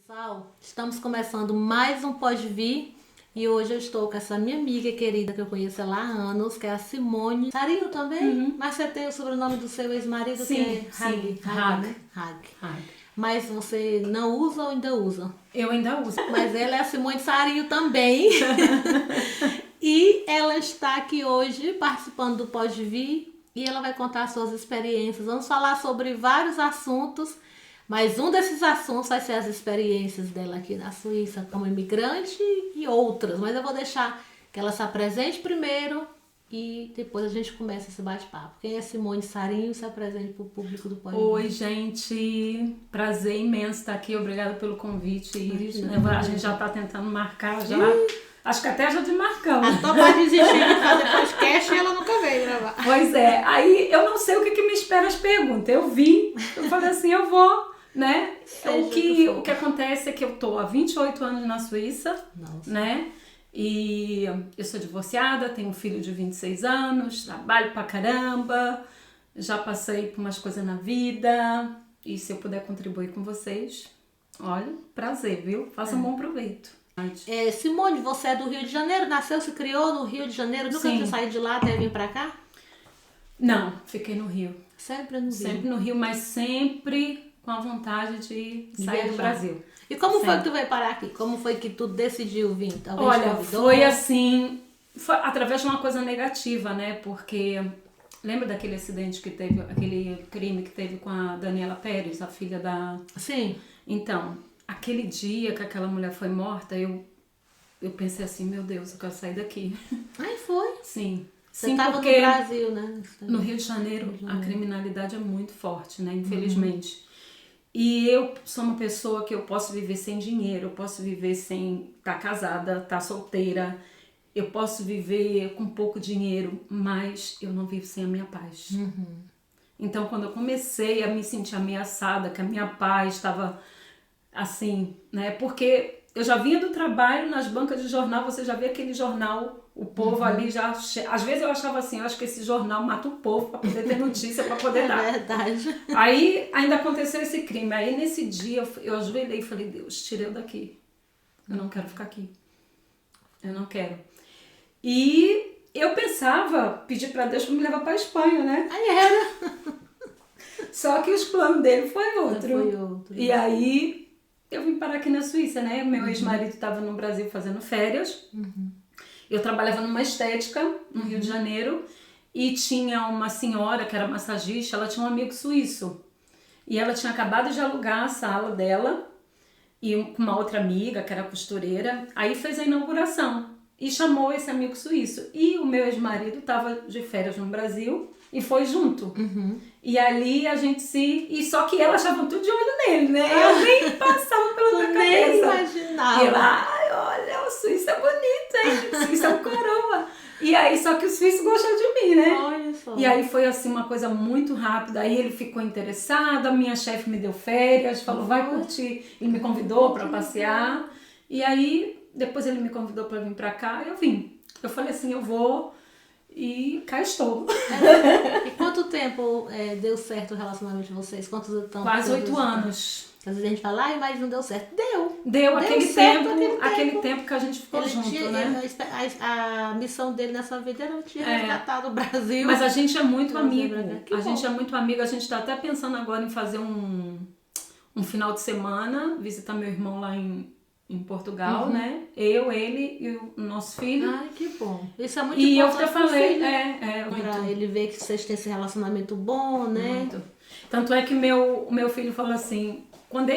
Pessoal, estamos começando mais um Pode Vir e hoje eu estou com essa minha amiga querida que eu conheço ela há anos, que é a Simone. Sarinho também? Mas você tem o sobrenome do seu ex-marido, que é Hag, né? Hag. Mas você não usa ou ainda usa? Eu ainda uso. Mas ela é a Simone Sarinho também. E ela está aqui hoje participando do Pode Vir e ela vai contar suas experiências. Vamos falar sobre vários assuntos. Mas um desses assuntos vai ser as experiências dela aqui na Suíça como imigrante e outras. Mas eu vou deixar que ela se apresente primeiro e depois a gente começa esse bate-papo. Quem é Simone Sarinho? Se apresente para o público do Pode Vir. Oi, gente. Prazer imenso estar aqui. Obrigada pelo convite, Iris. A gente já está tentando marcar já. Acho que até já te marcamos. A Tô pode desistir de fazer podcast e ela nunca veio gravar. Pois é. Aí eu não sei o que me espera as perguntas. Eu vim, eu falei assim, eu vou... Né? O que acontece é que eu tô há 28 anos na Suíça, né? E eu sou divorciada, tenho um filho de 26 anos, trabalho pra caramba, já passei por umas coisas na vida e se eu puder contribuir com vocês, olha, prazer, viu? Faça um bom proveito. Simone, você é do Rio de Janeiro, nasceu, se criou no Rio de Janeiro, nunca tinha saído de lá até vir pra cá? Não, fiquei no Rio. Sempre no Rio? Sempre no Rio, mas sempre... com a vontade de sair do Brasil. E como foi que tu veio parar aqui? Como foi que tu decidiu vir? Olha, foi assim, foi através de uma coisa negativa, né? Porque lembra daquele acidente que teve, aquele crime que teve com a Daniela Pérez, a filha da... Sim. Então, aquele dia que aquela mulher foi morta, eu pensei assim, meu Deus, eu quero sair daqui. Ai, foi? Sim. Você estava no Brasil, né? No Rio de Janeiro, a criminalidade é muito forte, né? Infelizmente. E eu sou uma pessoa que eu posso viver sem dinheiro, eu posso viver sem estar casada, estar solteira, eu posso viver com pouco dinheiro, mas eu não vivo sem a minha paz. Então, quando eu comecei a me sentir ameaçada, que a minha paz estava assim, né? Porque eu já vinha do trabalho, nas bancas de jornal, você já vê aquele jornal, o povo ali já... Às vezes eu achava assim, eu acho que esse jornal mata o povo para poder ter notícia, para poder dar. É verdade. Aí ainda aconteceu esse crime. Aí nesse dia eu ajoelhei e falei, Deus, tira eu daqui. Eu não quero ficar aqui. Eu não quero. E eu pensava, pedir para Deus para me levar para a Espanha, né? Aí era. Só que os planos dele foi outro. Foi outro. E aí eu vim parar aqui na Suíça, né? Meu ex-marido estava no Brasil fazendo férias. Eu trabalhava numa estética no Rio de Janeiro e tinha uma senhora que era massagista, ela tinha um amigo suíço. E ela tinha acabado de alugar a sala dela e com uma outra amiga que era costureira. Aí fez a inauguração e chamou esse amigo suíço. E o meu ex-marido estava de férias no Brasil e foi junto. E ali a gente e só que ela achava tudo de olho nele, né? Eu nem passava pela minha cabeça. Nem imaginava. E ela, ai, olha, o suíço é bonito, hein? O suíço é um coroa. E aí, só que o suíço gostou de mim, né? Olha só. E aí foi assim uma coisa muito rápida. Aí ele ficou interessado, a minha chefe me deu férias, falou, vai curtir. Ele me convidou para passear. E aí, depois ele me convidou para vir para cá, eu vim. Eu falei assim, eu vou... E cá estou. E quanto tempo deu certo o relacionamento de vocês? Quantos estão? Quase 8 anos. Às vezes a gente fala, ai, mas não deu certo. Deu aquele certo tempo que a gente ficou junto, né? A missão dele nessa vida era te resgatar do Brasil. Mas a gente é muito amigo. Gente é muito amigo. A gente está até pensando agora em fazer um final de semana, visitar meu irmão lá em Portugal, né? Eu, ele e o nosso filho. Ai, que bom. Isso é muito importante. E eu até falei, pra ele ver que vocês têm esse relacionamento bom, né? Muito. Tanto é que o meu filho falou assim, quando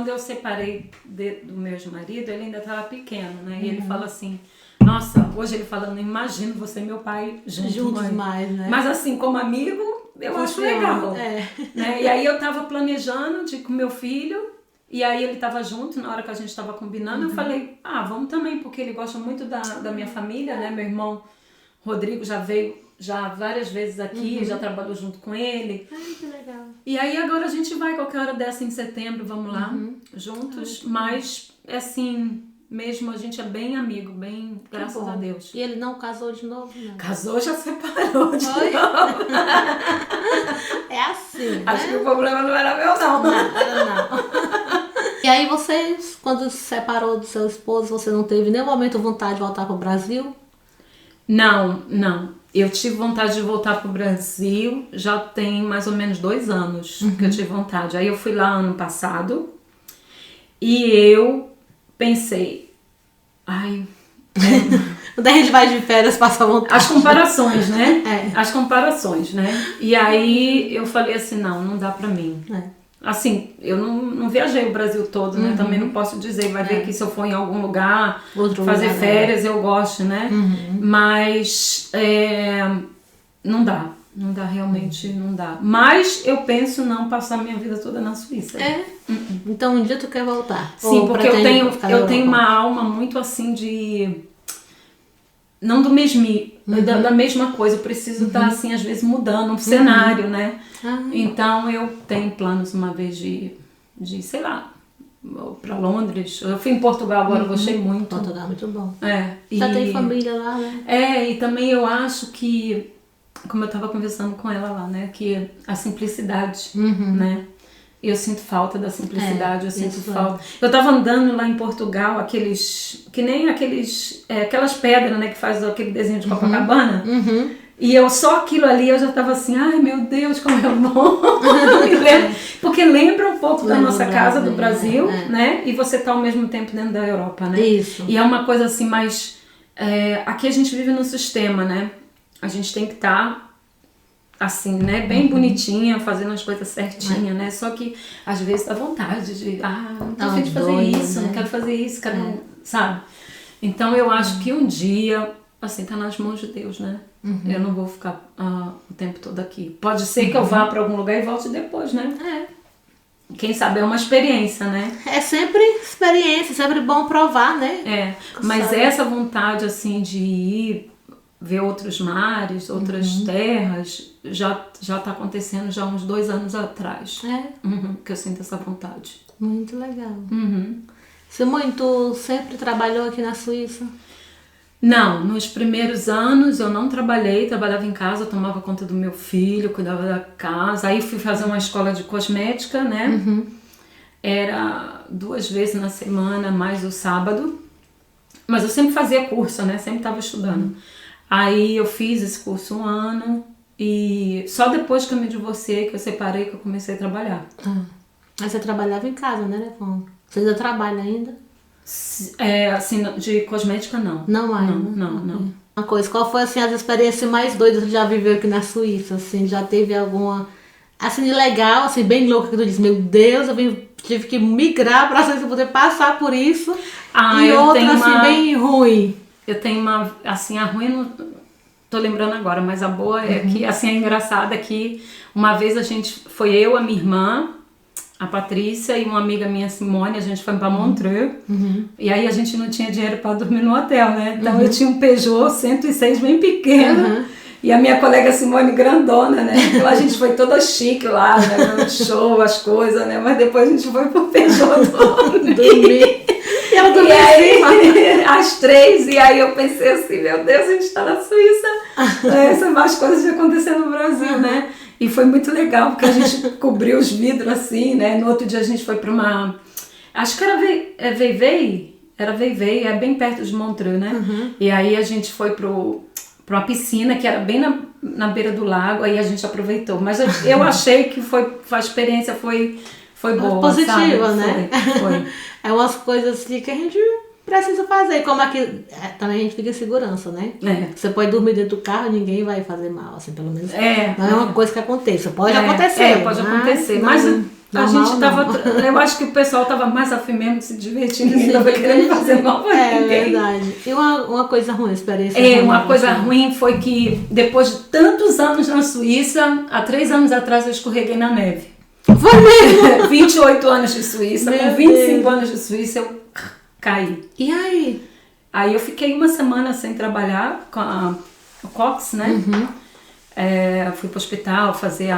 eu separei do meu ex-marido, ele ainda estava pequeno, né? E ele fala assim, nossa, hoje ele fala, não imagino você e meu pai juntos mais, né? Mas assim, como amigo, eu acho legal. Né? E aí eu tava planejando com meu filho, e aí ele tava junto na hora que a gente tava combinando, eu falei, vamos também, porque ele gosta muito da minha família, né? Meu irmão Rodrigo já veio várias vezes aqui, já trabalhou junto com ele. Ai, que legal. E aí agora a gente vai, qualquer hora dessa em setembro, vamos lá, juntos. Mas, assim, mesmo a gente é bem amigo, bem, graças a Deus. E ele não casou de novo, não? Casou, já separou de novo. É assim, Acho que o problema não era meu, não. Não. E aí você, quando se separou do seu esposo, você não teve em nenhum momento vontade de voltar para o Brasil? Não, não. Eu tive vontade de voltar pro Brasil, já tem mais ou menos 2 anos que eu tive vontade. Aí eu fui lá ano passado e eu pensei, ai... Quando a gente vai de férias, passa vontade. As comparações, né? As comparações, né? E aí eu falei assim, não dá pra mim. Assim, eu não viajei o Brasil todo, né? Também não posso dizer, vai ver que se eu for em algum lugar, fazer férias, eu gosto, né? Mas não dá. Não dá, realmente não dá. Mas eu penso não passar minha vida toda na Suíça. Então um dia tu quer voltar? Sim, porque eu tenho uma alma muito assim de... Não do mesmo, da mesma coisa. Eu preciso estar assim, às vezes mudando um cenário, né? Então eu tenho planos uma vez de sei lá, pra Londres. Eu fui em Portugal agora, eu gostei muito. Portugal é muito bom. Já tem família lá, né? E também eu acho que, como eu tava conversando com ela lá, né? Que a simplicidade, né? Eu sinto falta da simplicidade, eu sinto falta. Eu tava andando lá em Portugal, que nem aquelas pedras, né, que faz aquele desenho de Copacabana. E eu só aquilo ali, eu já tava assim, ai meu Deus, como é bom. Porque lembra um pouco da nossa casa do Brasil, né? E você tá ao mesmo tempo dentro da Europa, né? Isso. E é uma coisa assim mais... aqui a gente vive no sistema, né? A gente tem que estar... assim, né, bem bonitinha, fazendo as coisas certinha, né, só que às vezes dá vontade de, não tô afim de fazer isso, não quero fazer isso, sabe? Então eu acho que um dia, assim, tá nas mãos de Deus, né? Eu não vou ficar o tempo todo aqui. Pode ser que eu vá pra algum lugar e volte depois, né? Quem sabe é uma experiência, né? É sempre experiência, sempre bom provar, né? Mas essa vontade, assim, de ir ver outros mares, outras terras, já tá acontecendo já há uns 2 anos atrás. Que eu sinto essa vontade. Muito legal. Simone, tu sempre trabalhou aqui na Suíça? Não, nos primeiros anos eu não trabalhei, trabalhava em casa, tomava conta do meu filho, cuidava da casa. Aí fui fazer uma escola de cosmética, né? Era 2 vezes na semana, mais o sábado. Mas eu sempre fazia curso, né? Sempre estava estudando. Aí eu fiz esse curso 1 ano e só depois que eu me divorciei, que eu separei, que eu comecei a trabalhar. Mas você trabalhava em casa, né, Lefon? Você ainda trabalha ainda? Assim, de cosmética não. Não mais, Não. Uma coisa, qual foi assim as experiências mais doidas que já viveu aqui na Suíça? Assim, já teve alguma, assim, legal, assim, bem louca que tu disse, meu Deus, tive que migrar pra Suíça poder passar por isso. E outra, assim, bem ruim. Eu tenho uma, assim, a ruim não tô lembrando agora, mas a boa é que, assim, a engraçada é que uma vez foi eu, a minha irmã, a Patrícia e uma amiga minha, Simone, a gente foi pra Montreux, e aí a gente não tinha dinheiro pra dormir no hotel, né? Então eu tinha um Peugeot 106 bem pequeno, e a minha colega Simone grandona, né? Então a gente foi toda chique lá, né? No show, as coisas, né? Mas depois a gente foi pro Peugeot dormir. E ela dormiu assim, às 3, e aí eu pensei assim, meu Deus, a gente tá na Suíça. Essas mais coisas já aconteceram no Brasil, né? E foi muito legal, porque a gente cobriu os vidros assim, né? No outro dia a gente foi pra uma... Acho que era Veivei? Era Veivei, é bem perto de Montreux, né? E aí a gente foi pra uma piscina que era bem na beira do lago, aí a gente aproveitou. Mas eu achei que a experiência foi boa, positiva, sabe? né? Foi. É umas coisas assim que a gente precisa fazer. Como aqui, também a gente fica em segurança, né? Você pode dormir dentro do carro, ninguém vai fazer mal, assim, pelo menos. Não é uma coisa que aconteça. Pode acontecer. Pode acontecer. Mas a gente tava... Eu acho que o pessoal tava mais afim mesmo de se divertir, ninguém tava querendo fazer mal pra ninguém. É verdade. E uma coisa ruim, experiência ruim? Uma coisa ruim foi que depois de tantos anos na Suíça, há 3 anos atrás eu escorreguei na neve. Foi mesmo? 28 anos de Suíça, com 25 anos de Suíça eu caí. E aí? Aí eu fiquei 1 semana sem trabalhar com o Cox, né? Fui pro hospital fazer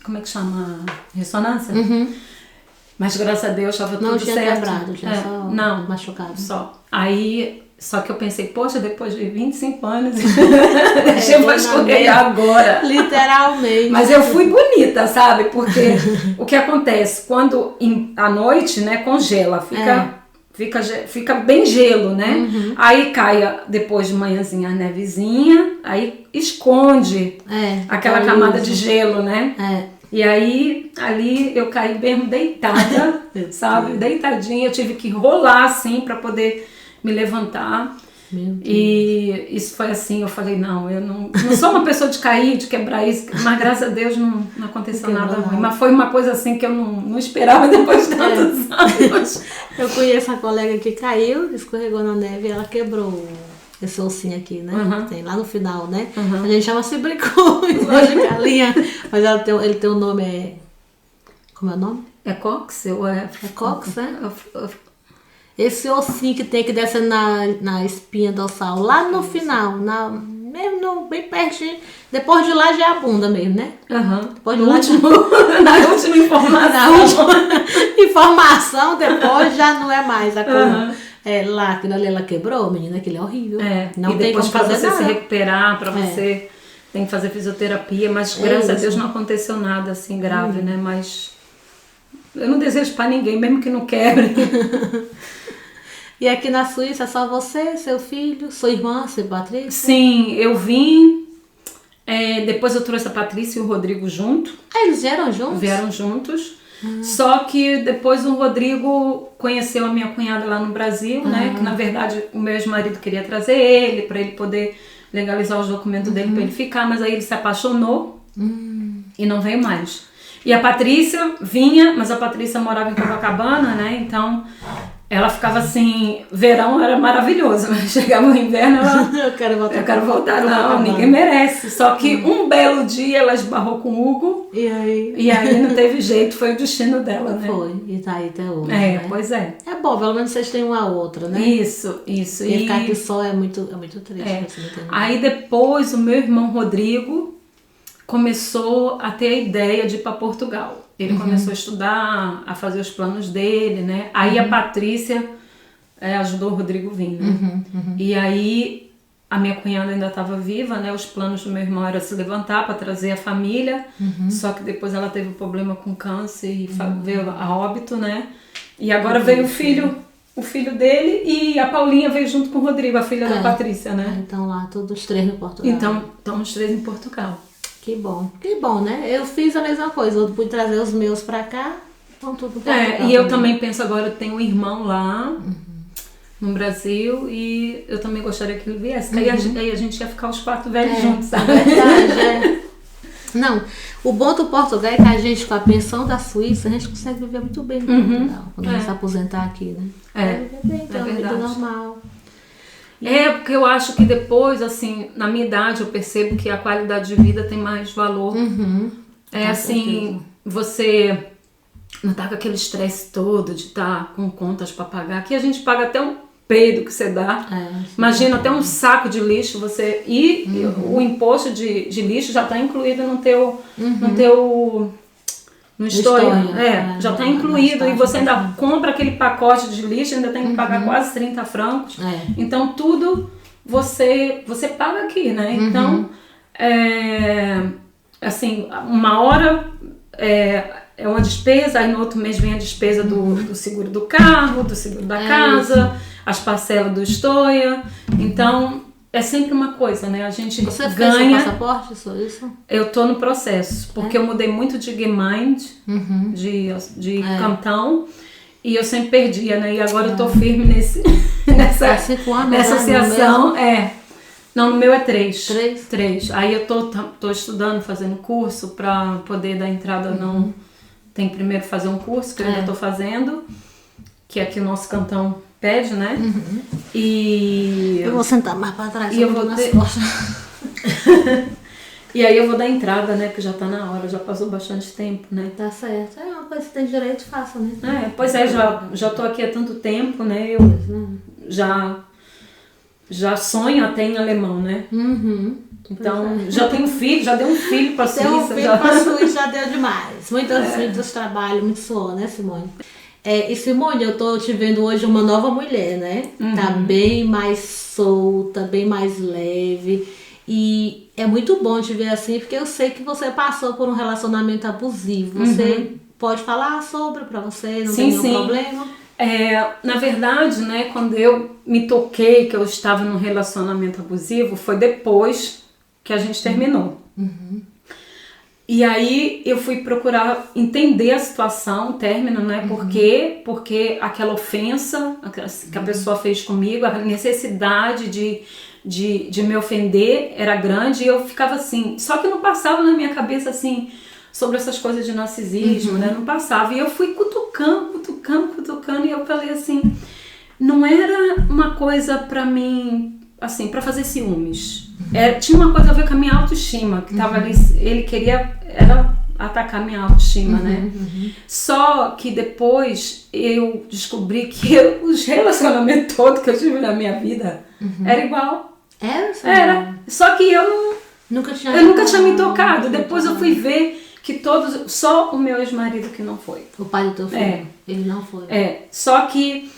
como é que chama? Ressonância. Mas graças a Deus estava tudo certo. Não tinha quebrado, só machucado. Só. Aí Só que eu pensei, poxa, depois de 25 anos, deixa eu escorregar agora. Literalmente. Mas eu fui bonita, sabe? Porque o que acontece? Quando à noite, né, congela, fica bem gelo, né? Uhum. Aí cai depois de manhãzinha a nevezinha, aí esconde aquela camada de gelo, né? E aí, ali eu caí mesmo deitada, sabe? Deitadinha, eu tive que rolar assim pra poder me levantar. E isso foi assim, eu falei, não, eu não sou uma pessoa de cair, de quebrar isso, mas graças a Deus não aconteceu nada ruim. Mas foi uma coisa assim que eu não esperava depois de tantos anos. Eu conheço uma colega que caiu, escorregou na neve e ela quebrou esse ossinho aqui, né? Tem lá no final, né? A gente chama cibricume, hoje galinha, mas ele tem o nome, como é o nome? É cox? É cox, né? Esse ossinho que tem que descer na espinha dorsal, lá no final, mesmo bem pertinho. Depois de lá já é a bunda mesmo, né? Depois de na última informação. Informação, depois já não é mais a cor. Lá, aquilo ali ela quebrou, menina, aquilo é horrível. Não e tem depois como fazer você nada. se recuperar, pra você tem que fazer fisioterapia, mas graças a Deus não aconteceu nada assim grave, né? Mas eu não desejo pra ninguém, mesmo que não quebre. E aqui na Suíça, só você, seu filho, sua irmã, sua Patrícia? Sim, eu vim. Depois eu trouxe a Patrícia e o Rodrigo junto. Eles vieram juntos? Vieram juntos. Só que depois o Rodrigo conheceu a minha cunhada lá no Brasil, né? Que na verdade o meu ex-marido queria trazer ele para ele poder legalizar os documentos dele para ele ficar, mas aí ele se apaixonou e não veio mais. E a Patrícia vinha, mas a Patrícia morava em Copacabana, né? Então ela ficava assim, verão era maravilhoso, mas chegava o inverno, ela... Eu quero voltar, não, ninguém merece. Só que um belo dia ela esbarrou com o Hugo. E aí não teve jeito, foi o destino dela, né? Foi, e tá aí até hoje, né? Pois é. É bom, pelo menos vocês têm uma outra, né? Isso. E ficar aqui só é muito triste. Aí depois o meu irmão Rodrigo começou a ter a ideia de ir para Portugal. Ele começou a estudar, a fazer os planos dele, né? Aí a Patrícia ajudou o Rodrigo a vir, né? E aí a minha cunhada ainda estava viva, né? Os planos do meu irmão era se levantar para trazer a família, só que depois ela teve um problema com câncer e veio a óbito, né? E agora veio o filho dele e a Paulinha veio junto com o Rodrigo, a filha da Patrícia, né? Então lá, todos os três no Portugal. Então, estamos os três em Portugal. Que bom, né? Eu fiz a mesma coisa, eu pude trazer os meus pra cá, então tudo pra cá. E eu também penso agora, eu tenho um irmão lá no Brasil e eu também gostaria que ele viesse. Aí a gente ia ficar os 4 velhos juntos, sabe? É verdade, Não, o bom do Portugal é que a gente, com a pensão da Suíça, a gente consegue viver muito bem no Portugal, quando a gente se aposentar aqui, né? Viver bem, ter uma vida normal. Porque eu acho que depois, assim, na minha idade, eu percebo que a qualidade de vida tem mais valor. Assim, você não tá com aquele estresse todo de estar com contas para pagar. Aqui a gente paga até um peido que você dá. Imagina, até um saco de lixo você... E o imposto de lixo já está incluído no teu... No Store, já está incluído e você ainda compra aquele pacote de lixo, ainda tem que pagar quase 30 francos. Então tudo você paga aqui, né? Então, assim, uma hora é uma despesa, aí no outro mês vem a despesa do seguro do carro, do seguro da casa, as parcelas do Stoia. Então, é sempre uma coisa, né? A gente Você ganha... Você fez seu passaporte, só isso? Eu tô no processo, porque eu mudei muito de Gemeinde, de cantão, e eu sempre perdia, né? E agora eu tô firme nessa associação. Não, no meu é 3. 3. Aí eu tô estudando, fazendo curso pra poder dar entrada não... Tem primeiro fazer um curso, que eu ainda tô fazendo, que aqui o nosso cantão pede, né? E... Eu vou sentar mais pra trás, e eu vou nas costas. E aí eu vou dar entrada, né? Porque já tá na hora, já passou bastante tempo, né? Tá certo. É uma coisa que tem direito, faça, né? Pois é, já tô aqui há tanto tempo, né? Eu já sonho até em alemão, né? Então, já tenho filho, já dei um filho pra Suíça. Ter um filho pra Suíça já deu demais. Muitos trabalhos, muito suor, né, Simone? E Simone, eu tô te vendo hoje uma nova mulher, né? Tá bem mais solta, bem mais leve. E é muito bom te ver assim, porque eu sei que você passou por um relacionamento abusivo. Você pode falar sobre pra você, não tem nenhum problema? Na verdade, né, quando eu me toquei que eu estava num relacionamento abusivo, foi depois que a gente terminou. E aí eu fui procurar entender a situação, o término, né? Por quê? Porque aquela ofensa que a pessoa fez comigo, a necessidade de me ofender era grande, e eu ficava assim. Só que não passava na minha cabeça assim sobre essas coisas de narcisismo, né? Não passava. E eu fui cutucando, e eu falei assim, não era uma coisa pra mim, assim, pra fazer ciúmes. Tinha uma coisa a ver com a minha autoestima, que tava ali, ele queria atacar minha autoestima, né? Só que depois eu descobri que os relacionamentos todos que eu tive na minha vida era igual. Era. Só que eu nunca tinha me tocado. Depois eu fui ver que só o meu ex-marido que não foi. O pai do teu filho, ele não foi. Só que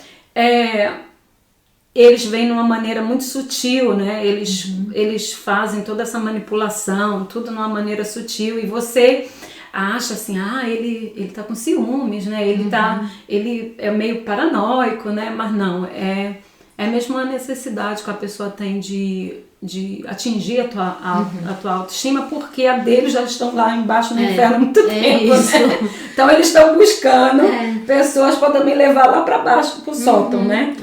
eles vêm numa maneira muito sutil, né? Eles fazem toda essa manipulação, tudo numa maneira sutil, e você acha assim, ele tá com ciúmes, né? Ele é meio paranoico, né? Mas não, é mesmo uma necessidade que a pessoa tem de atingir a tua autoestima, porque a deles já estão lá embaixo no inferno há muito tempo, né? Então eles estão buscando pessoas para também levar lá para baixo, pro sótão, né?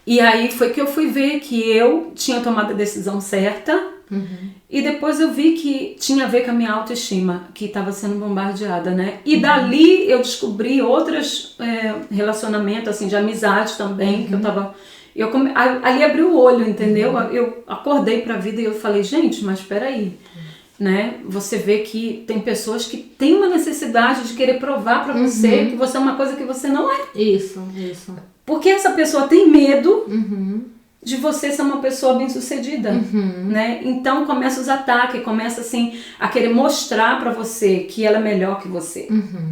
E aí foi que eu fui ver que eu tinha tomado a decisão certa, e depois eu vi que tinha a ver com a minha autoestima, que estava sendo bombardeada, né? E dali eu descobri outros relacionamentos, assim, de amizade também, que eu tava... ali abriu o olho, entendeu? Eu acordei pra vida e eu falei, gente, mas peraí, né? Você vê que tem pessoas que têm uma necessidade de querer provar pra você que você é uma coisa que você não é. Isso. Porque essa pessoa tem medo de você ser uma pessoa bem-sucedida, né? Então começa os ataques, começa assim a querer mostrar pra você que ela é melhor que você,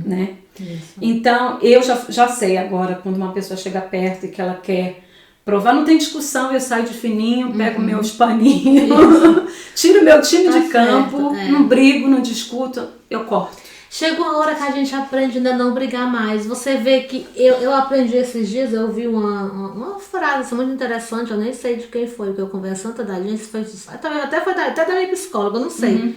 né? Isso. Então eu já sei agora, quando uma pessoa chega perto e que ela quer provar, não tem discussão, eu saio de fininho, pego meus paninhos, tiro meu time de campo, não brigo, não discuto, eu corto. Chega uma hora que a gente aprende a não brigar mais. Você vê que eu aprendi esses dias, eu vi uma frase muito interessante, eu nem sei de quem foi, porque eu conversando da gente, até da minha psicóloga, eu não sei.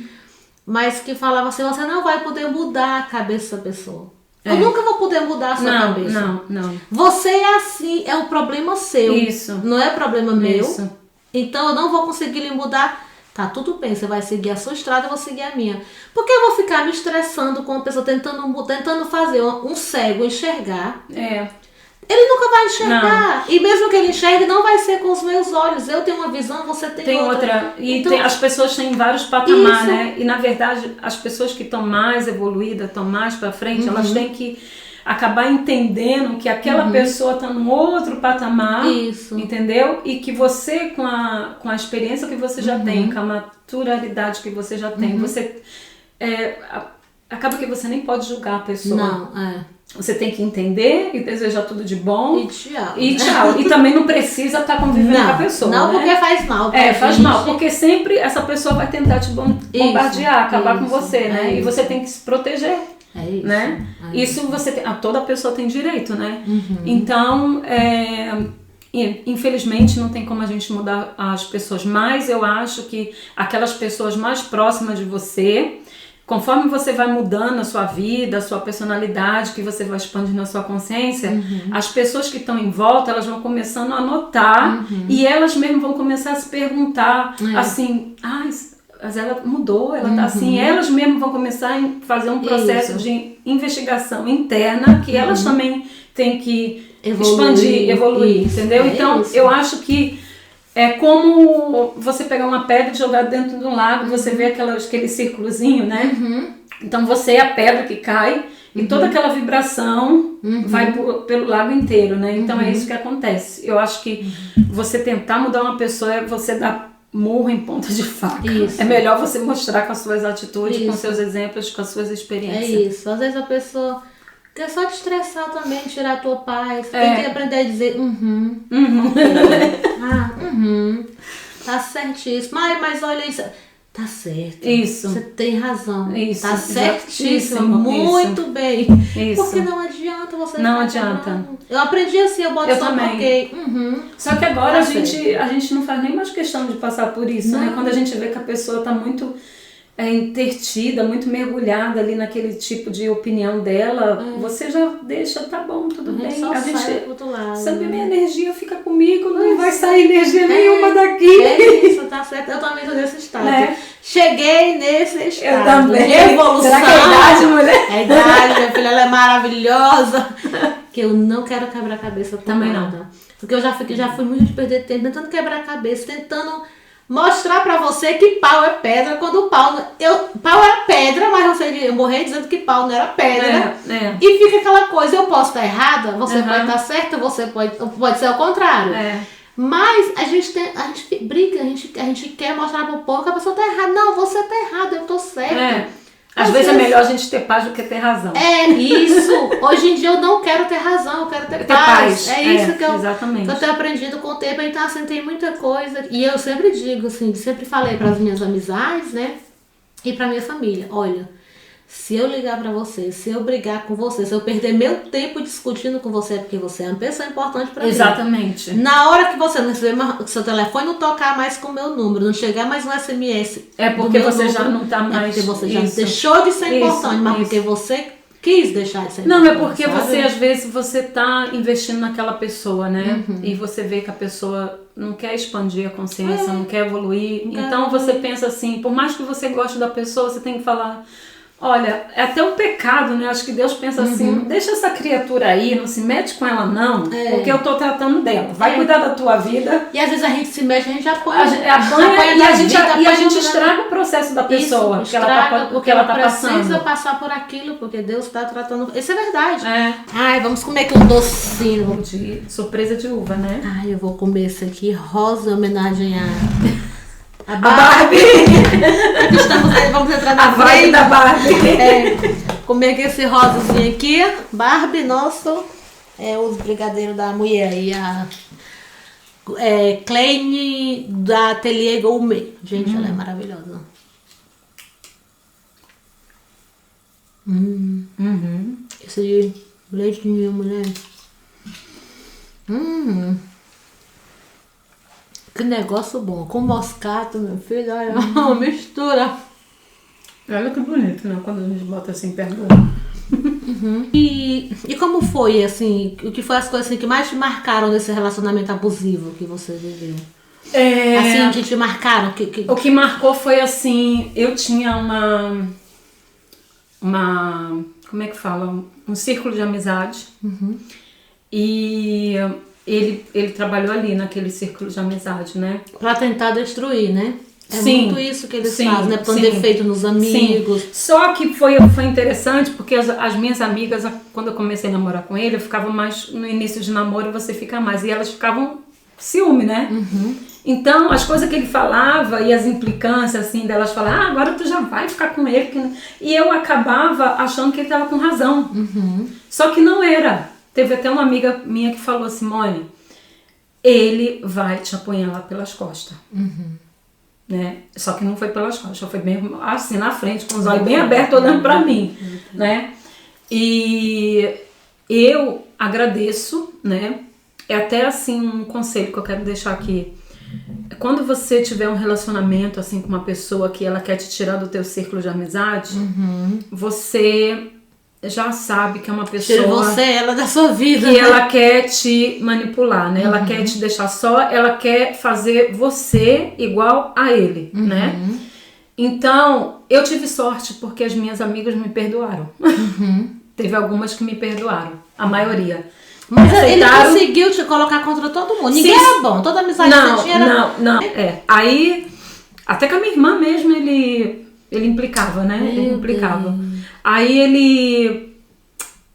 Mas que falava assim, você não vai poder mudar a cabeça da pessoa. Eu nunca vou poder mudar a sua cabeça. Não. Você é assim, é um problema seu. Isso. Não é problema meu. Isso. Então eu não vou conseguir lhe mudar. Tá, tudo bem, você vai seguir a sua estrada, eu vou seguir a minha. Porque eu vou ficar me estressando com uma pessoa tentando fazer um cego enxergar. Ele nunca vai enxergar. E mesmo que ele enxergue, não vai ser com os meus olhos. Eu tenho uma visão, você tem outra. E então, as pessoas têm vários patamares, né? E na verdade, as pessoas que estão mais evoluídas, estão mais pra frente, elas têm que acabar entendendo que aquela pessoa está num outro patamar, entendeu? E que você, com a experiência que você já tem, com a maturalidade que você já tem, você acaba que você nem pode julgar a pessoa. Você tem que entender e desejar tudo de bom. E tchau. E também não precisa estar convivendo com a pessoa. Não, né? porque faz mal. Faz mal. Porque sempre essa pessoa vai tentar te bombardear, acabar com você, né? E você tem que se proteger. Né? Isso você tem, toda pessoa tem direito, né? Então, infelizmente não tem como a gente mudar as pessoas, mas eu acho que aquelas pessoas mais próximas de você, conforme você vai mudando a sua vida, a sua personalidade, que você vai expandindo a sua consciência, as pessoas que estão em volta, elas vão começando a notar e elas mesmas vão começar a se perguntar assim, mas ela mudou, ela tá assim. Elas mesmas vão começar a fazer um processo de investigação interna que elas também têm que evoluir, entendeu? Então, eu acho que é como você pegar uma pedra e jogar dentro de um lago, você vê aquele círculozinho, né? Então, você é a pedra que cai e toda aquela vibração vai pelo lago inteiro, né? Então, é isso que acontece. Eu acho que você tentar mudar uma pessoa é você dar murro em ponta de faca. É melhor você mostrar com as suas atitudes, com seus exemplos, com as suas experiências. Às vezes a pessoa Porque é só te estressar também, tirar a tua paz. Você tem que aprender a dizer tá certíssimo. Ai, mas olha isso. Tá certo. Isso. Você tem razão. Isso. Tá certíssimo. Exatíssimo. Muito Isso. bem. Isso. Porque não adianta você Não ficar adianta. quebrando. Eu aprendi assim, eu boto Eu só também. ok. Só que agora Tá a gente não faz nem mais questão de passar por isso, né? Quando a gente vê que a pessoa tá muito intertida, muito mergulhada ali naquele tipo de opinião dela, você já deixa, tá bom, tudo bem. Só A sai gente pro outro lado. sabe, minha energia fica comigo, não vai sair energia nenhuma daqui. É isso, tá certo. Eu também tô nesse estado. Né? Cheguei nesse estado. Eu também. De evolução. Será que é a idade, mulher? É a idade, minha filha, ela é maravilhosa. Que eu não quero quebrar a cabeça com Também não. nada. Porque eu já fui muito de perder tempo tentando quebrar a cabeça, tentando mostrar pra você que pau é pedra, quando o pau era pedra, mas eu morri dizendo que pau não era pedra. E fica aquela coisa, eu posso estar errada, você pode estar certa, você pode ser ao contrário. Mas a gente briga, a gente quer mostrar pro povo que a pessoa tá errada. Não, você tá errada, eu tô certa. Às vezes é melhor a gente ter paz do que ter razão. É isso. Hoje em dia eu não quero ter razão, eu quero ter paz. É isso que eu tenho aprendido com o tempo. Então, assim, tem muita coisa. E eu sempre digo, assim, sempre falei para as minhas amizades, né? E para minha família. Olha, se eu ligar para você, se eu brigar com você, se eu perder meu tempo discutindo com você, é porque você é uma pessoa importante para mim. Exatamente. Na hora que você não receber seu telefone, não tocar mais com o meu número, não chegar mais um SMS. É porque você já não tá mais. É porque você já deixou de ser importante, mas porque você quis deixar de ser importante. Não, é porque você, às vezes, você tá investindo naquela pessoa, né? E você vê que a pessoa não quer expandir a consciência, não quer evoluir. Então você pensa assim, por mais que você goste da pessoa, você tem que falar. Olha, é até um pecado, né? Acho que Deus pensa assim, deixa essa criatura aí, não se mete com ela não, porque eu tô tratando dela. Vai cuidar da tua vida. E às vezes a gente se mete, a gente apanha. Apanha e a gente estraga o processo da pessoa, isso, estraga, porque ela tá passando. Precisa passar por aquilo, porque Deus tá tratando. Isso é verdade. Ai, vamos comer aqui um docinho. De surpresa de uva, né? Ai, eu vou comer esse aqui, rosa, em homenagem a Barbie. Vamos entrar na vibe da Barbie. Comer aqui esse rosazinho aqui. Barbie, nosso. Os brigadeiros da mulher aí. Kleine da Atelier Gourmet. Gente, ela é maravilhosa. Esse de leite de ninho, mulher. Que negócio bom. Com moscato, meu filho. Olha, uma mistura. Olha que bonito, né? Quando a gente bota assim perto do... E como foi, assim, o que foi as coisas assim, que mais te marcaram nesse relacionamento abusivo que você viveu? Assim, que te marcaram? O que marcou foi assim, eu tinha como é que fala? Um círculo de amizade. E ele trabalhou ali naquele círculo de amizade, né? Pra tentar destruir, né? Sim, muito isso que eles fazem, né? Pondo defeito nos amigos. Sim. Só que foi interessante porque as minhas amigas, quando eu comecei a namorar com ele, eu ficava mais no início de namoro, você fica mais. E elas ficavam ciúme, né? Então, as coisas que ele falava e as implicâncias, assim, delas falar, agora tu já vai ficar com ele. E eu acabava achando que ele estava com razão. Só que não era. Teve até uma amiga minha que falou, Simone, ele vai te apunhalar pelas costas. Né? Só que não foi pelas costas, foi bem assim na frente, com os olhos bem abertos, olhando pra mim, né? E eu agradeço, né? É até assim um conselho que eu quero deixar aqui. Quando você tiver um relacionamento assim com uma pessoa que ela quer te tirar do teu círculo de amizade, você já sabe que é uma pessoa... Tira você, ela da sua vida. Que ela quer te manipular, né? Ela quer te deixar só, ela quer fazer você igual a ele, né? Então, eu tive sorte porque as minhas amigas me perdoaram. Teve algumas que me perdoaram, a maioria. Mas ele conseguiu te colocar contra todo mundo. Ninguém era bom, toda amizade que você tinha era... Não. Aí, até com a minha irmã mesmo, ele implicava, né? Ele implicava. Aí ele...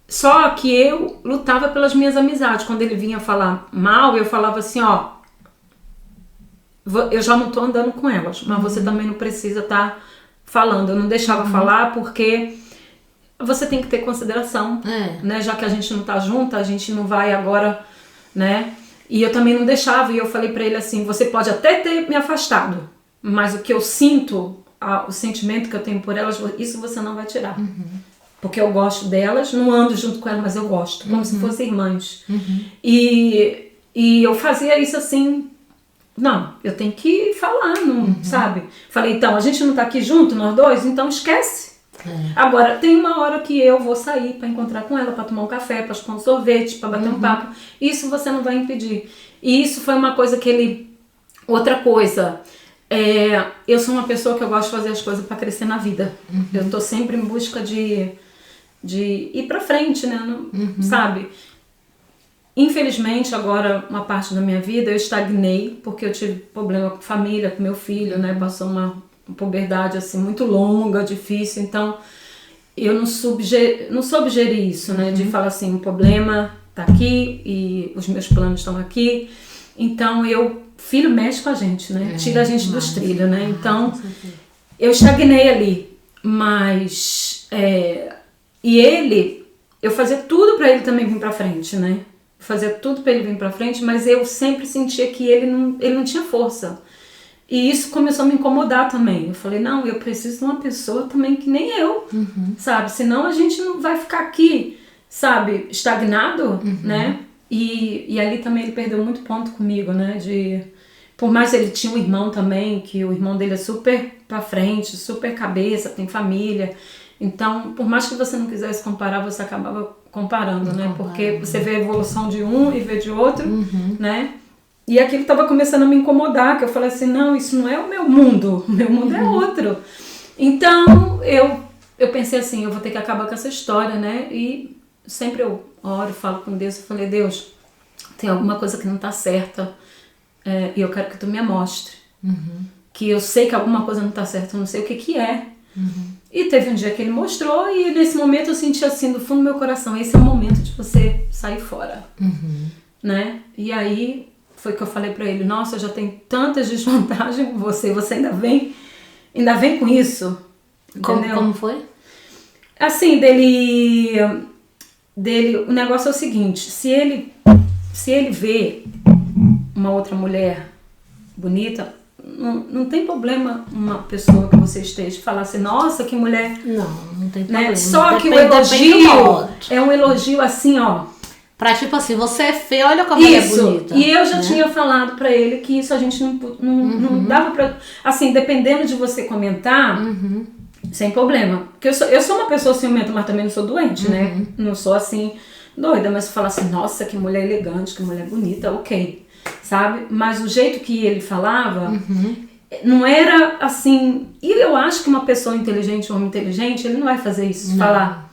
Só que eu lutava pelas minhas amizades. Quando ele vinha falar mal, eu falava assim, ó... Eu já não tô andando com elas, mas você também não precisa estar falando. Eu não deixava falar porque você tem que ter consideração, né? Já que a gente não tá junto, a gente não vai agora, né? E eu também não deixava, e eu falei pra ele assim, você pode até ter me afastado, mas o que eu sinto, o sentimento que eu tenho por elas, isso você não vai tirar. Porque eu gosto delas, não ando junto com elas, mas eu gosto, como se fossem irmãs. E eu fazia isso assim, não, eu tenho que falar, não, sabe? Falei, então, a gente não tá aqui junto, nós dois, então esquece. Agora, tem uma hora que eu vou sair pra encontrar com ela, pra tomar um café, pra tomar um sorvete, pra bater um papo. Isso você não vai impedir. E isso foi uma coisa que ele... Outra coisa, eu sou uma pessoa que eu gosto de fazer as coisas pra crescer na vida. Eu tô sempre em busca de ir pra frente, né? Sabe? Infelizmente, agora, uma parte da minha vida, eu estagnei, porque eu tive problema com família, com meu filho, né? Passou uma puberdade, assim, muito longa, difícil, então eu não soube gerir isso, né? De falar assim, o problema tá aqui e os meus planos estão aqui. Então, filho mexe com a gente, né? Tira a gente dos trilhos, né? Então, eu estagnei ali, mas... eu fazia tudo pra ele também vir pra frente, né? Fazia tudo pra ele vir pra frente, mas eu sempre sentia que ele não tinha força. E isso começou a me incomodar também. Eu falei, não, eu preciso de uma pessoa também que nem eu, sabe? Senão a gente não vai ficar aqui, sabe, estagnado, né? E ali também ele perdeu muito ponto comigo, né? Por mais que ele tinha um irmão também, que o irmão dele é super pra frente, super cabeça, tem família. Então, por mais que você não quisesse comparar, você acabava comparando, né? Porque você vê a evolução de um e vê de outro, né? E aquilo estava começando a me incomodar, que eu falei assim, não, isso não é o meu mundo é outro. Então, eu pensei assim, eu vou ter que acabar com essa história, né? E sempre eu oro, falo com Deus, eu falei, Deus, tem alguma coisa que não tá certa, e eu quero que tu me mostre. Que eu sei que alguma coisa não tá certa, eu não sei o que é. E teve um dia que ele mostrou, e nesse momento eu senti assim, do fundo do meu coração, esse é o momento de você sair fora, né? E aí foi que eu falei pra ele, nossa, eu já tenho tantas desvantagens com você ainda vem com isso, entendeu? Como foi? Assim, dele, o negócio é o seguinte, se ele vê uma outra mulher bonita, não tem problema uma pessoa que você esteja falar assim, nossa, que mulher... Não tem problema. Né? Só que o elogio é um elogio assim, ó... Pra tipo assim, você é feia, olha como ela é bonita. E eu já tinha falado pra ele que isso a gente não dava pra... Assim, dependendo de você comentar, sem problema. Porque eu sou uma pessoa ciumenta, mas também não sou doente, né? Não sou assim, doida, mas falar assim, nossa, que mulher elegante, que mulher bonita, ok. Sabe? Mas o jeito que ele falava não era assim... E eu acho que uma pessoa inteligente, um homem inteligente, ele não vai fazer isso, falar.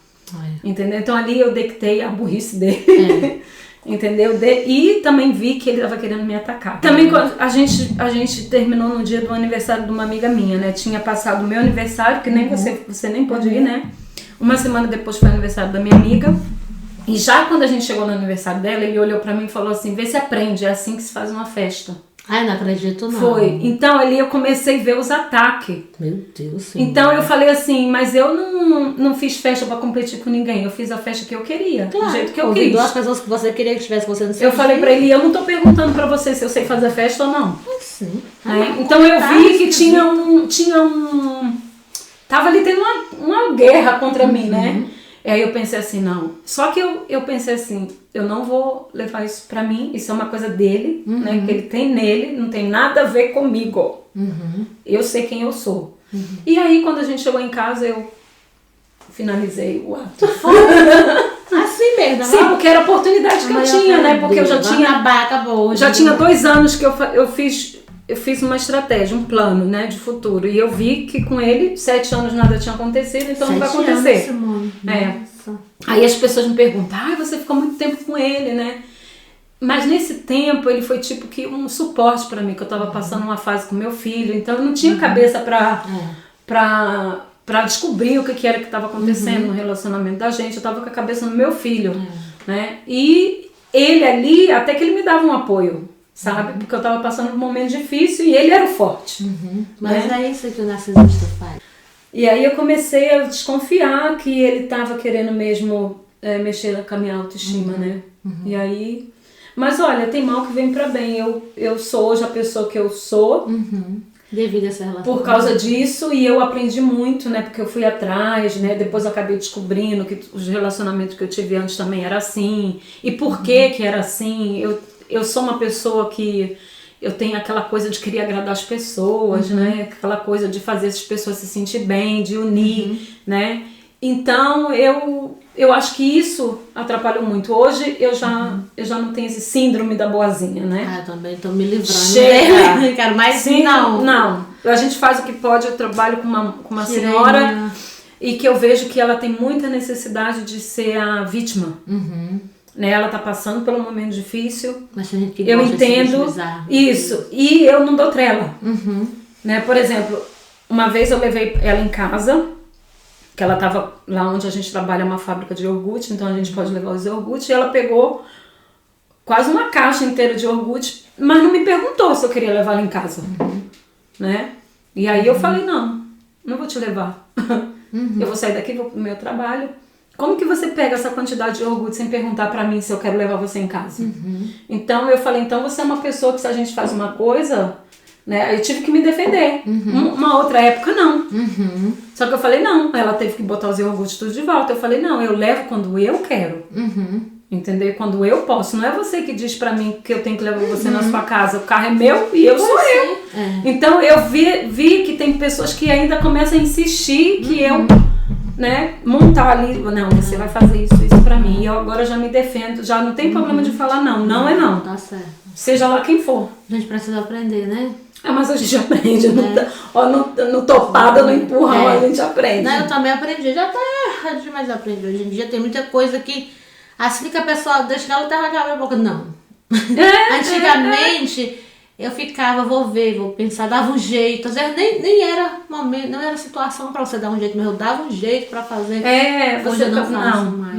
Entendeu? Então ali eu detectei a burrice dele. Entendeu? E também vi que ele estava querendo me atacar. Também a gente terminou no dia do aniversário de uma amiga minha, né? Tinha passado o meu aniversário, que nem você nem pôde ir, né? Uma semana depois foi o aniversário da minha amiga. E já quando a gente chegou no aniversário dela, ele olhou pra mim e falou assim, vê se aprende, é assim que se faz uma festa. Ai, não acredito não. Foi. Então ali eu comecei a ver os ataques. Meu Deus, senhor. Então eu falei assim, mas eu não fiz festa pra competir com ninguém, eu fiz a festa que eu queria, do jeito que eu quis. Duas pessoas que você queria que tivesse você no seu Eu falei pra ele, eu não tô perguntando pra você se eu sei fazer festa ou não. Sim. Então eu vi que tinha um... Tava ali tendo uma guerra contra mim, né? E aí eu pensei assim, não. Só que eu pensei assim, eu não vou levar isso pra mim, isso é uma coisa dele, né? Que ele tem nele, não tem nada a ver comigo. Eu sei quem eu sou. E aí quando a gente chegou em casa, eu finalizei o ato. Assim mesmo. Sim, porque era a oportunidade que eu tinha, né? Porque eu já tinha... Já tinha 2 anos que eu fiz uma estratégia, um plano, né, de futuro. E eu vi que com ele, 7 anos nada tinha acontecido, então não vai acontecer. Aí as pessoas me perguntam, você ficou muito tempo com ele, né? Mas nesse tempo ele foi tipo que um suporte pra mim, que eu tava passando uma fase com meu filho, então eu não tinha cabeça pra descobrir o que era que tava acontecendo no relacionamento da gente, eu tava com a cabeça no meu filho, né? E ele ali, até que ele me dava um apoio, sabe? Porque eu tava passando por um momento difícil e ele era o forte. Mas é isso que o narcisista faz. E aí eu comecei a desconfiar que ele estava querendo mesmo mexer com a minha autoestima, né? E aí... Mas olha, tem mal que vem pra bem. Eu sou hoje a pessoa que eu sou. Devido a essa relação. Por causa disso, e eu aprendi muito, né? Porque eu fui atrás, né? Depois eu acabei descobrindo que os relacionamentos que eu tive antes também era assim. E por que era assim? Eu sou uma pessoa que... Eu tenho aquela coisa de querer agradar as pessoas, né? Aquela coisa de fazer as pessoas se sentir bem, de unir, né? Então, eu acho que isso atrapalhou muito. Hoje, eu já não tenho esse síndrome da boazinha, né? Ah, eu também tô me livrando. Chega! Né? Cara, mas Sim, não. Não. A gente faz o que pode. Eu trabalho com uma senhora e que eu vejo que ela tem muita necessidade de ser a vítima. Né? Ela tá passando por um momento difícil. Mas a gente que eu gosta entendo de se isso. E eu não dou trela. Né? Por exemplo, uma vez eu levei ela em casa, que ela tava lá onde a gente trabalha, uma fábrica de iogurte, então a gente pode levar os iogurtes, e ela pegou quase uma caixa inteira de iogurte, mas não me perguntou se eu queria levar ela em casa. Né? E aí eu falei, não vou te levar. Eu vou sair daqui, vou pro meu trabalho. Como que você pega essa quantidade de iogurte sem perguntar pra mim se eu quero levar você em casa? Então eu falei, então você é uma pessoa que se a gente faz uma coisa, né? Aí eu tive que me defender. Uma outra época não. Só que eu falei, não. Ela teve que botar os iogurtes tudo de volta. Eu falei, não, eu levo quando eu quero. Entendeu? Quando eu posso. Não é você que diz pra mim que eu tenho que levar você na sua casa. O carro é meu e eu sou eu. Então eu vi que tem pessoas que ainda começam a insistir que eu... né, montar ali, não, você vai fazer isso pra mim, e eu agora já me defendo, já não tem problema de falar não é não. Tá certo. Seja lá quem for. A gente precisa aprender, né? Mas a gente aprende, no topada, no empurrão, a gente aprende. Não, eu também aprendi, já tá errado demais aprendi. Hoje em dia tem muita coisa que, assim que a pessoa deixa ela até arrancar a boca, não. Antigamente... Eu ficava, vou ver, vou pensar, dava um jeito. Às vezes nem era momento, não era situação pra você dar um jeito, mas eu dava um jeito pra fazer. Você eu não faço mais.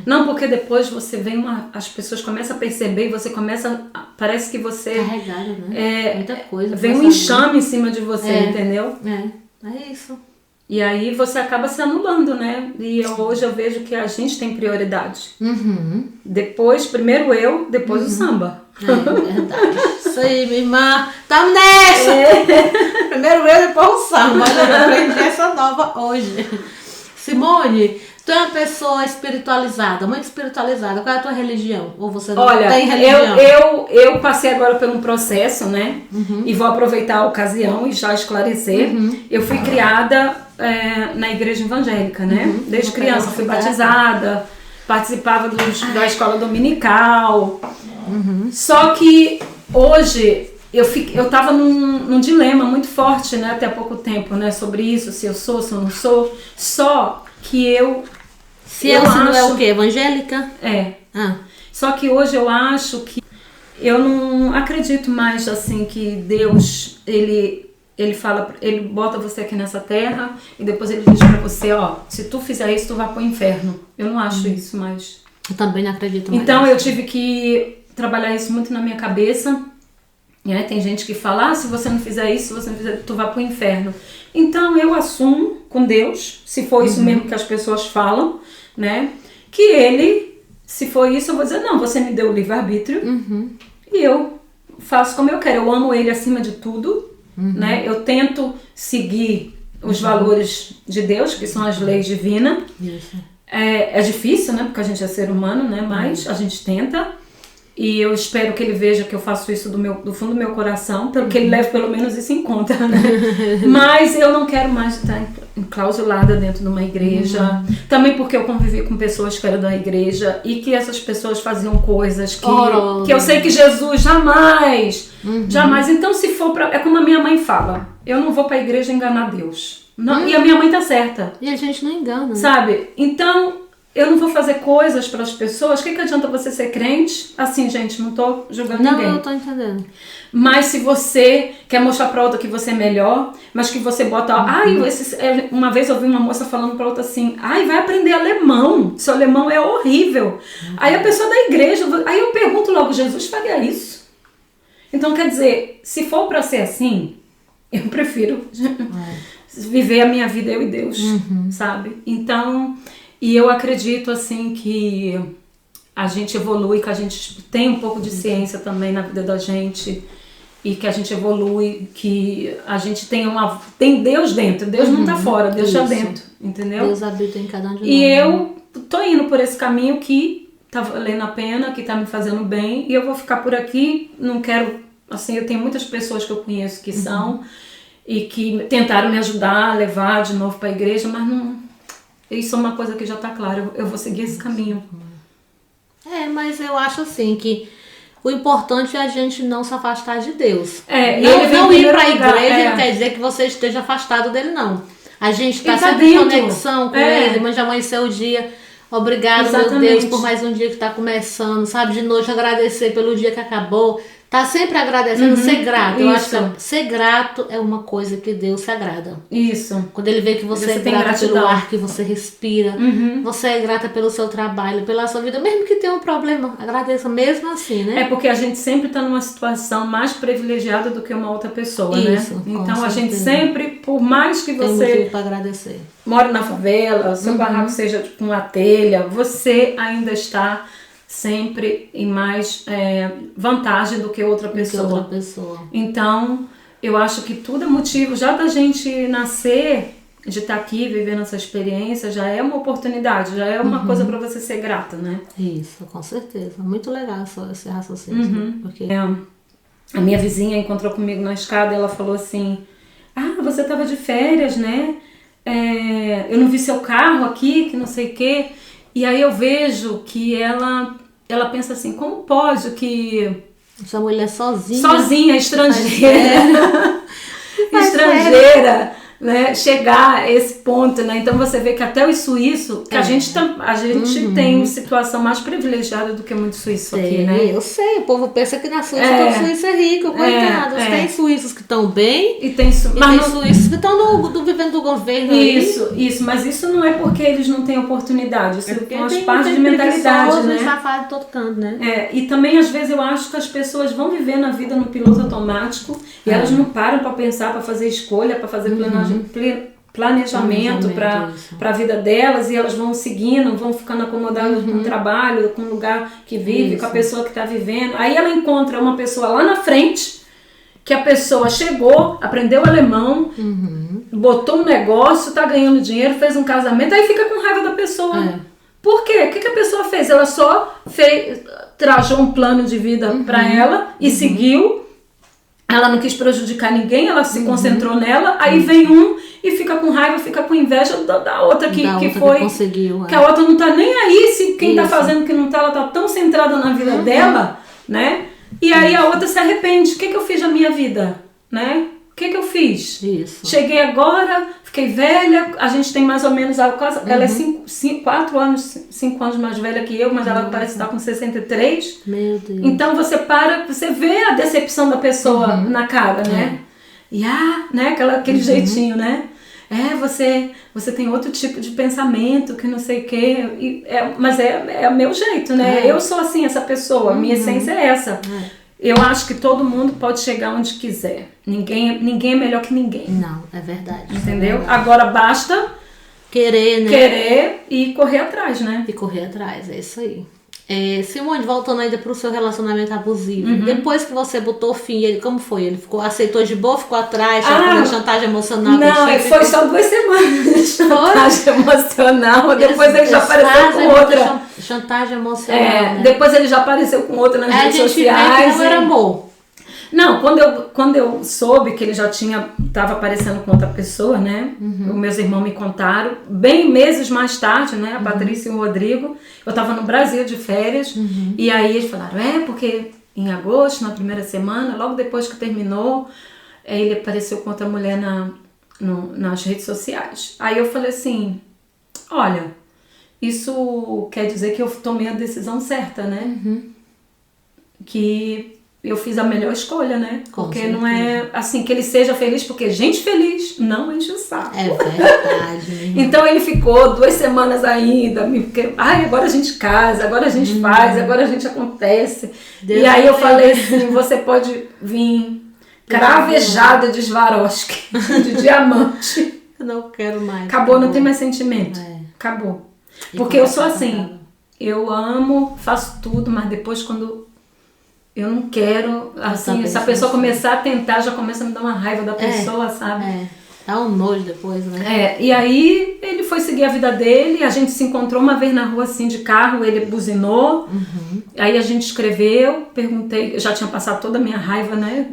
Não, porque depois você vem as pessoas começam a perceber e você começa, parece que você... Carregado, né? Muita coisa. Vem um enxame em cima de você, entendeu? É isso. E aí você acaba se anulando, né? E hoje eu vejo que a gente tem prioridade. Depois, primeiro eu, depois o samba. É verdade. Isso aí, minha irmã. Tamo nessa! Primeiro eu, depois o samba. Eu aprendi essa nova hoje. Simone, tu é uma pessoa espiritualizada, muito espiritualizada. Qual é a tua religião? Ou você não tem religião? Eu passei agora por um processo, né? E vou aproveitar a ocasião e já esclarecer. Eu fui criada na igreja evangélica, né? Desde criança fui batizada, participava da escola dominical. Só que hoje eu tava num dilema muito forte, né? Até há pouco tempo, né? Sobre isso, se eu sou, se eu não sou. Só que eu... Se eu não é o quê? Evangélica? Só que hoje eu acho que eu não acredito mais, assim, que Deus, ele fala, ele bota você aqui nessa terra e depois ele diz pra você, ó, se tu fizer isso, tu vai pro inferno. Eu não acho isso mais. Eu também não acredito mais. Então eu tive que trabalhar isso muito na minha cabeça. Né? Tem gente que fala, se você não fizer isso, se você não fizer, tu vai pro inferno. Então eu assumo com Deus, se for isso mesmo que as pessoas falam, né? Que ele, se for isso, eu vou dizer, não, você me deu o livre-arbítrio e eu faço como eu quero. Eu amo ele acima de tudo, né? Eu tento seguir os valores de Deus, que são as leis divinas. É difícil, né? Porque a gente é ser humano, né? Mas a gente tenta. E eu espero que ele veja que eu faço isso do fundo do meu coração, que ele leve pelo menos isso em conta, né? Mas eu não quero mais estar enclausulada dentro de uma igreja. Também porque eu convivi com pessoas que eram da igreja e que essas pessoas faziam coisas que eu sei que Jesus jamais. Então, se for pra... É como a minha mãe fala, eu não vou pra igreja enganar Deus. Não, e a minha mãe tá certa. E a gente não engana. Sabe? Então... Eu não vou fazer coisas para as pessoas. O que adianta você ser crente? Assim, gente, não tô julgando ninguém. Não, eu tô entendendo. Mas se você quer mostrar pra outra que você é melhor, mas que você bota... uma vez eu ouvi uma moça falando pra outra assim, vai aprender alemão. Seu alemão é horrível. Aí a pessoa da igreja... Aí eu pergunto logo, Jesus faria isso? Então, quer dizer, se for pra ser assim, eu prefiro... viver a minha vida eu e Deus, sabe? Então, e eu acredito assim que a gente evolui, que a gente tem um pouco de ciência também na vida da gente, e que a gente evolui, que a gente tem Deus dentro. Deus não tá fora, Deus tá dentro, entendeu? Deus habita em cada um de nós. E eu tô indo por esse caminho que tá valendo a pena, que tá me fazendo bem, e eu vou ficar por aqui. Não quero, assim, eu tenho muitas pessoas que eu conheço que são e que tentaram me ajudar a levar de novo para a igreja, mas não, isso é uma coisa que já tá clara, eu vou seguir esse caminho. Mas eu acho assim que o importante é a gente não se afastar de Deus. Não ir para a igreja não quer dizer que você esteja afastado dele, não. A gente está sempre em conexão com ele, mas já amanheceu o dia. Obrigado, meu Deus, por mais um dia que está começando, sabe? De noite agradecer pelo dia que acabou. Tá sempre agradecendo, ser grato. Eu acho que ser grato é uma coisa que Deus se agrada. Isso. Quando ele vê que você é grata pelo ar que você respira, você é grata pelo seu trabalho, pela sua vida, mesmo que tenha um problema, agradeça mesmo assim, né? É porque a gente sempre tá numa situação mais privilegiada do que uma outra pessoa, né? Então a gente sempre, por mais que você tem motivo pra agradecer. Mora na favela, seu barraco seja com uma telha, você ainda está sempre em mais vantagem do que outra pessoa. Então, eu acho que tudo é motivo já da gente nascer, de estar aqui, vivendo essa experiência, já é uma oportunidade, já é uma coisa para você ser grata, né? Isso, com certeza. Muito legal esse raciocínio. Porque... a minha vizinha encontrou comigo na escada e ela falou assim, você estava de férias, né? Eu não vi seu carro aqui, que não sei o quê. E aí eu vejo que ela pensa assim, como pode que... Essa mulher sozinha. Sozinha, estrangeira. Estrangeira, né? Chegar a esse ponto, né? Então você vê que até os suíços, que a gente tem uma situação mais privilegiada do que muito suíço aqui, né? Eu sei, o povo pensa que na Suíça todo suíço é rico, coitados. Tem suíços que estão bem e tem suíços que estão vivendo do governo. Isso, mas isso não é porque eles não têm oportunidade, isso faz parte de mentalidade, né? Safado todo canto, né? E também às vezes eu acho que as pessoas vão vivendo a vida no piloto automático e elas não param para pensar, para fazer escolha, para fazer planejamento para a vida delas, e elas vão seguindo, vão ficando acomodadas com o trabalho, com o lugar que vive, com a pessoa que está vivendo. Aí ela encontra uma pessoa lá na frente, que a pessoa chegou, aprendeu alemão, botou um negócio, está ganhando dinheiro, fez um casamento, aí fica com raiva da pessoa. Por quê? O que a pessoa fez? Ela só trajou um plano de vida para ela e seguiu. Ela não quis prejudicar ninguém, ela se concentrou nela, aí vem e fica com raiva, fica com inveja da outra que conseguiu. Que a outra não tá nem aí, se quem tá fazendo que não tá, ela tá tão centrada na vida dela, né? E aí a outra se arrepende. O que eu fiz na minha vida, né? O que eu fiz? Cheguei agora, fiquei velha, a gente tem mais ou menos, ela é 5 anos mais velha que eu, mas ela parece estar com 63. Meu Deus. Então você vê a decepção da pessoa na cara, né? E né, aquele jeitinho, né? Você tem outro tipo de pensamento, que não sei o quê, mas é o meu jeito, né? Eu sou assim, essa pessoa, minha essência é essa. Eu acho que todo mundo pode chegar onde quiser. Ninguém é melhor que ninguém. Não, é verdade. Entendeu? Agora basta querer, né? Querer e correr atrás, né? E correr atrás, é isso aí. Simone, voltando ainda pro seu relacionamento abusivo. Depois que você botou fim, ele como foi? Ele aceitou de boa, ficou atrás, chantagem emocional? Não, foi só 2 semanas de chantagem emocional. Depois ele já apareceu com outra. Chantagem emocional. Né? Depois ele já apareceu com outra nas redes sociais. Não era amor. Não, quando eu soube que ele já estava aparecendo com outra pessoa, né? Os meus irmãos me contaram, bem meses mais tarde, né? A Patrícia e o Rodrigo. Eu estava no Brasil de férias, e aí eles falaram, porque em agosto, na primeira semana, logo depois que terminou, ele apareceu com outra mulher nas redes sociais. Aí eu falei assim, olha, isso quer dizer que eu tomei a decisão certa, né? Que eu fiz a melhor escolha, né? Porque não é assim, que ele seja feliz, porque gente feliz não enche o saco. É verdade. Então ele ficou 2 semanas ainda, porque agora a gente casa, agora a gente faz, agora a gente acontece. Deus, e aí eu falei assim, você pode vir cravejada de Swarovski, de diamante. Eu não quero mais. Acabou, não tem mais sentimento. É. Acabou. E Porque eu sou conversa assim, acaba. eu amo, faço tudo, mas depois quando eu não quero, assim, também se a sou pessoa assim. começar a tentar, já começa a me dar uma raiva da pessoa, sabe? É. Dá um nojo depois, né? E aí ele foi seguir a vida dele, a gente se encontrou uma vez na rua assim de carro, ele buzinou, aí a gente escreveu, perguntei, eu já tinha passado toda a minha raiva, né?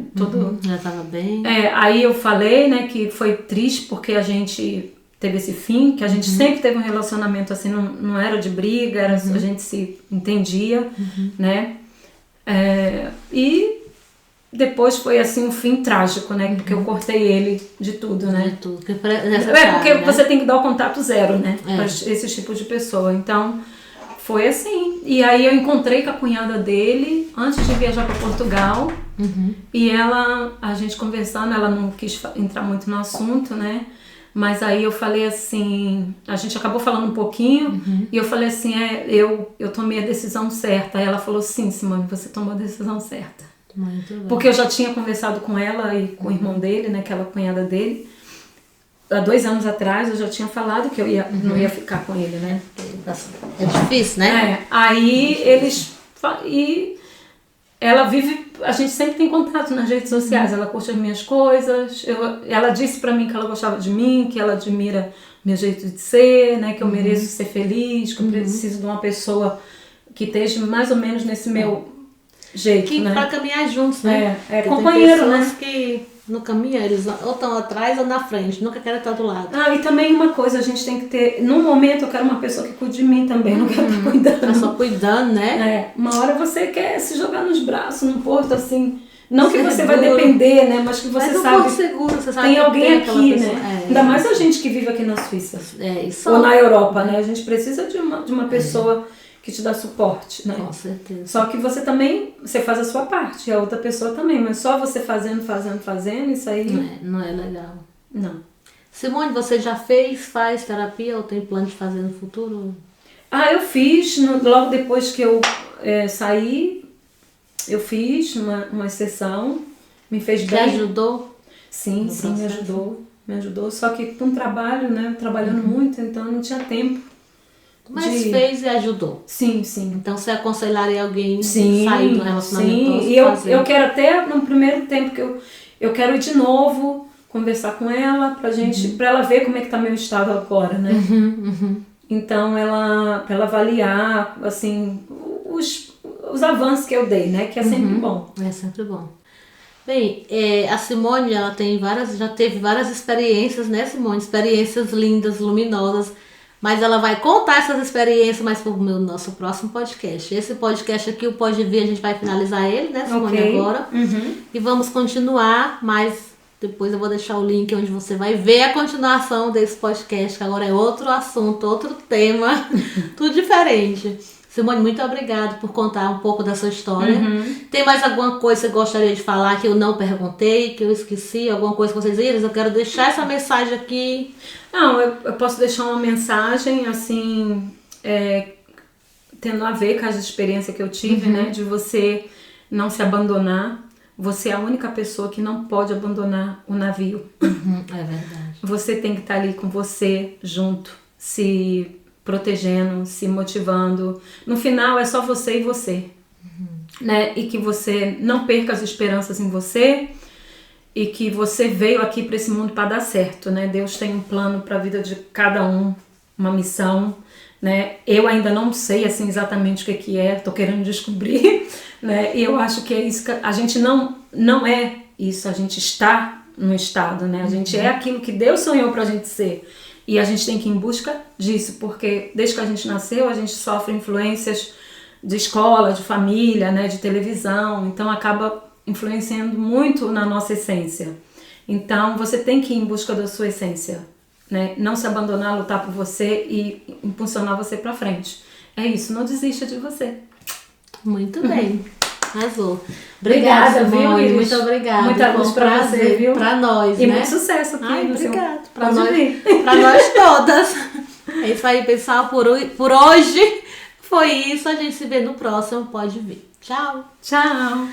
Já tava bem. Aí eu falei, né, que foi triste porque a gente teve esse fim, que a gente sempre teve um relacionamento assim, não era de briga, a gente se entendia, né? E depois foi assim um fim trágico, né? Porque eu cortei ele de tudo, né? De tudo. Que Porque né? você tem que dar o contato zero, né? Para esses tipos de pessoa. Então, foi assim. E aí eu encontrei com a cunhada dele antes de viajar para Portugal. E a gente conversando, ela não quis entrar muito no assunto, né? Mas aí eu falei assim, a gente acabou falando um pouquinho, e eu falei assim, eu tomei a decisão certa. Aí ela falou, sim, Simone, você tomou a decisão certa. Muito bem. Porque eu já tinha conversado com ela e com o irmão dele, né, aquela cunhada dele. Há 2 anos atrás eu já tinha falado que eu não ia ficar com ele, né? É difícil, né? Aí e ela vive, a gente sempre tem contato nas redes sociais, ela curte as minhas coisas, ela disse pra mim que ela gostava de mim, que ela admira meu jeito de ser, né, que eu mereço ser feliz, que eu preciso de uma pessoa que esteja mais ou menos nesse meu jeito, Que né? pra caminhar juntos, né? Porque companheiro, tem né? pessoas que no caminho eles ou estão atrás ou na frente, nunca querem estar do lado. E também uma coisa, a gente tem que ter, num momento eu quero uma pessoa que cuide de mim também, não quero estar cuidando. Tá só cuidando, né? Uma hora você quer se jogar nos braços, num porto assim, não que você Seguro. vai depender, né, mas que você Mas sabe, Porto Seguro, você sabe tem que alguém tem aquela aqui, pessoa. né, ainda mais a gente que vive aqui na Suíça, Isso. ou na Europa, né, a gente precisa de uma pessoa que te dá suporte, né. Com certeza. Só que você também, você faz a sua parte, e a outra pessoa também, mas só você fazendo, isso aí... Não é legal. Não. Simone, você já faz terapia ou tem plano de fazer no futuro? Eu fiz, logo depois que eu saí, eu fiz uma sessão, me fez Te bem. ajudou? Sim, no sim, processo? me ajudou, só que com trabalho, né, trabalhando muito, então não tinha tempo. Mas fez e ajudou. Sim, sim. Então você aconselharia alguém Sim, sair do relacionamento? sim. E eu quero até, no primeiro tempo que eu quero ir de novo, conversar com ela, pra ela ver como é que tá meu estado agora, né? Então, pra ela avaliar, assim, os avanços que eu dei, né? Que é sempre bom. É sempre bom. Bem, a Simone, ela já teve várias experiências, né, Simone? Experiências lindas, luminosas. Mas ela vai contar essas experiências mais pro nosso próximo podcast. Esse podcast aqui, o Pode Vir, a gente vai finalizar ele, né, Simone, agora. E vamos continuar, mas depois eu vou deixar o link onde você vai ver a continuação desse podcast, que agora é outro assunto, outro tema, tudo diferente. Simone, muito obrigada por contar um pouco da sua história. Tem mais alguma coisa que você gostaria de falar que eu não perguntei, que eu esqueci? Alguma coisa que vocês viram? Eu quero deixar essa mensagem aqui. Não, eu posso deixar uma mensagem, assim, tendo a ver com as experiências que eu tive, né? De você não se abandonar. Você é a única pessoa que não pode abandonar o navio. É verdade. Você tem que estar ali com você, junto, se protegendo, se motivando. No final é só você e você, né? E que você não perca as esperanças em você e que você veio aqui para esse mundo para dar certo, né? Deus tem um plano para a vida de cada um, uma missão, né? Eu ainda não sei assim exatamente o que é, tô querendo descobrir, né? E eu acho que é isso que a gente não é isso, a gente está no estado, né? A gente é aquilo que Deus sonhou pra gente ser. E a gente tem que ir em busca disso, porque desde que a gente nasceu, a gente sofre influências de escola, de família, né, de televisão, então acaba influenciando muito na nossa essência. Então você tem que ir em busca da sua essência, né? Não se abandonar, lutar por você e impulsionar você pra frente. É isso, não desista de você. Muito bem. Arrasou. Obrigada, Simone, viu, muito obrigada. Muita luz pra você, viu? Pra nós, e né? muito sucesso aqui. Obrigada. Pra Pode nós, vir. pra nós todas. É isso aí, pessoal. Por hoje foi isso. A gente se vê no próximo. Pode vir. Tchau. Tchau.